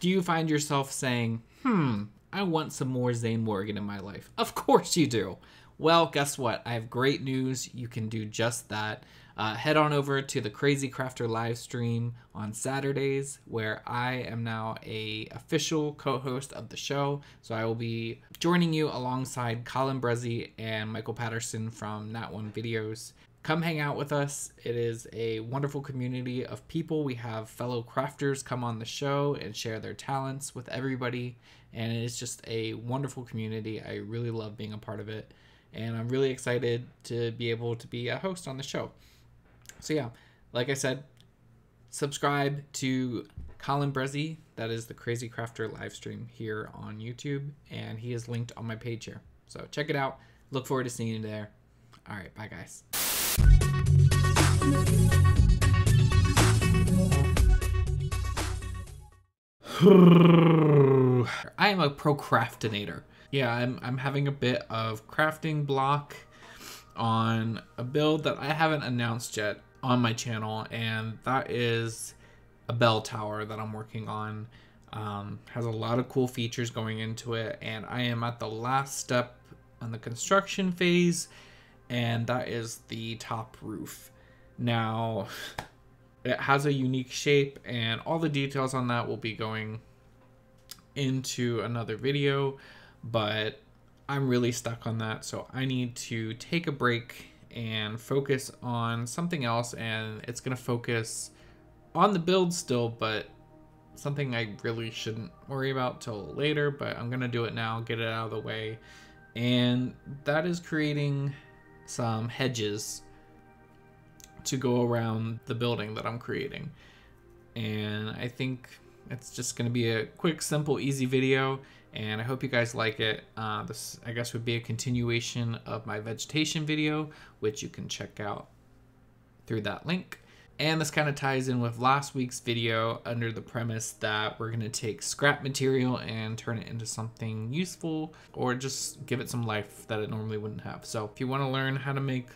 Do you find yourself saying, I want some more Zane Morgan in my life? Of course you do. Well, guess what? I have great news. You can do just that. Head on over to the Crazy Crafter live stream on Saturdays, where I am now a official co-host of the show. So I will be joining you alongside Colin Brezzi and Michael Patterson from Nat One Videos. Come hang out with us. It is a wonderful community of people. We have fellow crafters come on the show and share their talents with everybody. And it is just a wonderful community. I really love being a part of it. And I'm really excited to be able to be a host on the show. So yeah, like I said, subscribe to Colin Brezzi. That is the Crazy Crafter live stream here on YouTube. And he is linked on my page here. So check it out. Look forward to seeing you there. All right, bye guys. I am a ProCRAFTinator. Yeah, I'm having a bit of crafting block on a build that I haven't announced yet on my channel, and that is a bell tower that I'm working on. Has a lot of cool features going into it, and I am at the last step on the construction phase, and that is the top roof. Now, it has a unique shape, and all the details on that will be going into another video, but I'm really stuck on that, so I need to take a break and focus on something else, and it's going to focus on the build still, but something I really shouldn't worry about till later, but I'm going to do it now, get it out of the way, and that is creating some hedges to go around the building that I'm creating. And I think it's just going to be a quick, simple, easy video, and I hope you guys like it. This, I guess, would be a continuation of my vegetation video, which you can check out through that link. And this kind of ties in with last week's video under the premise that we're going to take scrap material and turn it into something useful, or just give it some life that it normally wouldn't have. So if you want to learn how to make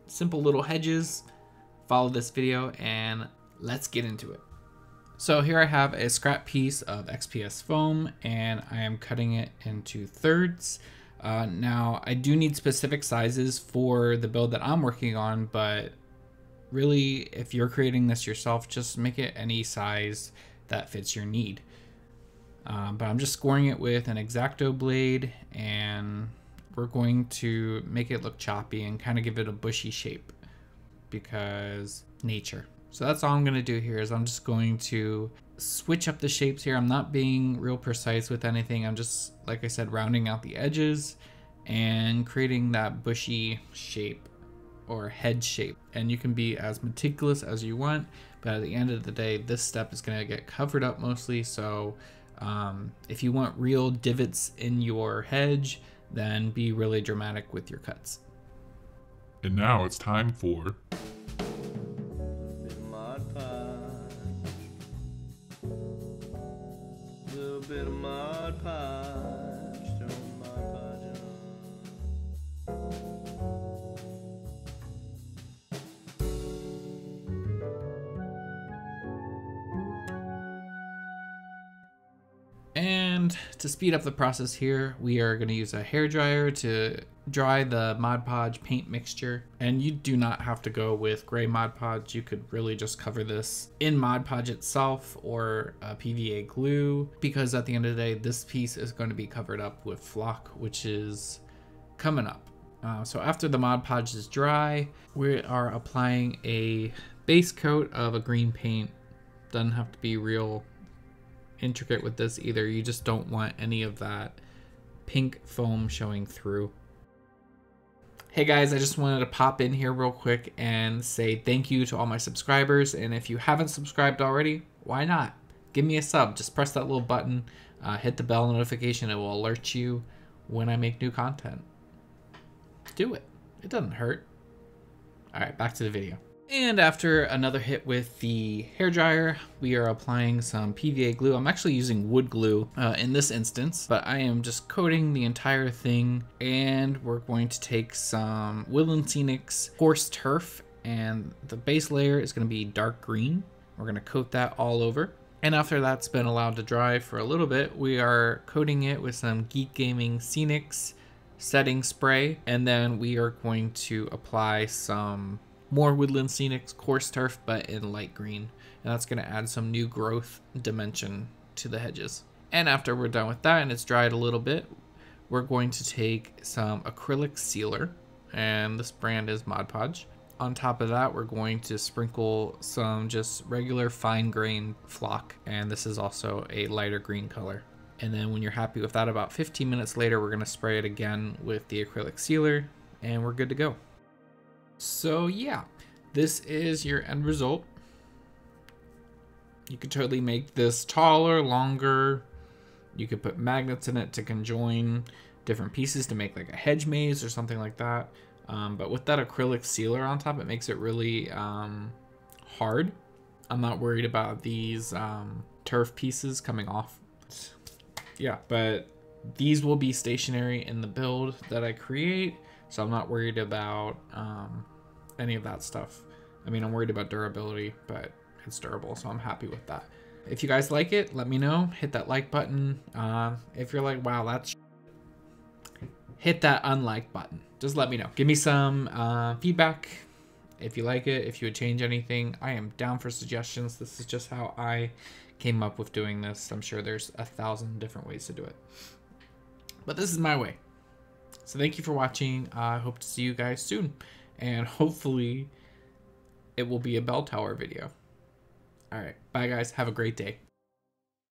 simple little hedges, follow this video and let's get into it. So here I have a scrap piece of XPS foam, and I am cutting it into thirds. Now I do need specific sizes for the build that I'm working on, but really, if you're creating this yourself, just make it any size that fits your need. But I'm just scoring it with an X-Acto blade, and we're going to make it look choppy and kind of give it a bushy shape because nature. So that's all I'm going to do here is I'm just going to switch up the shapes here. I'm not being real precise with anything. I'm just, like I said, rounding out the edges and creating that bushy shape or head shape. And you can be as meticulous as you want, but at the end of the day, this step is going to get covered up mostly. So if you want real divots in your hedge, then be really dramatic with your cuts. And now it's time for bit of mod podge, throw mod podge And to speed up the process here, we are going to use a hairdryer to dry the Mod Podge paint mixture. And you do not have to go with gray Mod Podge. You could really just cover this in Mod Podge itself or PVA glue, because at the end of the day, this piece is going to be covered up with flock, which is coming up. So after the Mod Podge is dry, we are applying a base coat of a green paint. Doesn't have to be real intricate with this either. You just don't want any of that pink foam showing through. Hey guys, I just wanted to pop in here real quick and say thank you to all my subscribers, and if you haven't subscribed already, why not? Give me a sub. Just press that little button, hit the bell notification. It will alert you when I make new content. Do it. It doesn't hurt. All right, back to the video. And after another hit with the hairdryer, we are applying some PVA glue. I'm actually using wood glue in this instance, but I am just coating the entire thing. And we're going to take some Woodland Scenics Horse Turf, and the base layer is going to be dark green. We're going to coat that all over. And after that's been allowed to dry for a little bit, we are coating it with some Geek Gaming Scenics setting spray. And then we are going to apply some more Woodland Scenics coarse turf, but in light green. And that's going to add some new growth dimension to the hedges. And after we're done with that and it's dried a little bit, we're going to take some acrylic sealer, and this brand is ModPodge. On top of that, we're going to sprinkle some just regular fine grained flock, and this is also a lighter green color. And then when you're happy with that, about 15 minutes later, we're going to spray it again with the acrylic sealer, and we're good to go. So yeah, this is your end result. You could totally make this taller, longer. You could put magnets in it to conjoin different pieces to make like a hedge maze or something like that. But with that acrylic sealer on top, it makes it really hard. I'm not worried about these turf pieces coming off. Yeah, but these will be stationary in the build that I create, so I'm not worried about any of that stuff. I mean, I'm worried about durability, but it's durable, so I'm happy with that. If you guys like it, let me know. Hit that like button. If you're like, wow, that's hit that unlike button. Just let me know. Give me some feedback. If you like it, if you would change anything, I am down for suggestions. This is just how I came up with doing this. I'm sure there's 1,000 different ways to do it, but this is my way. So thank you for watching. I hope to see you guys soon, and hopefully it will be a bell tower video. All right, bye guys. Have a great day.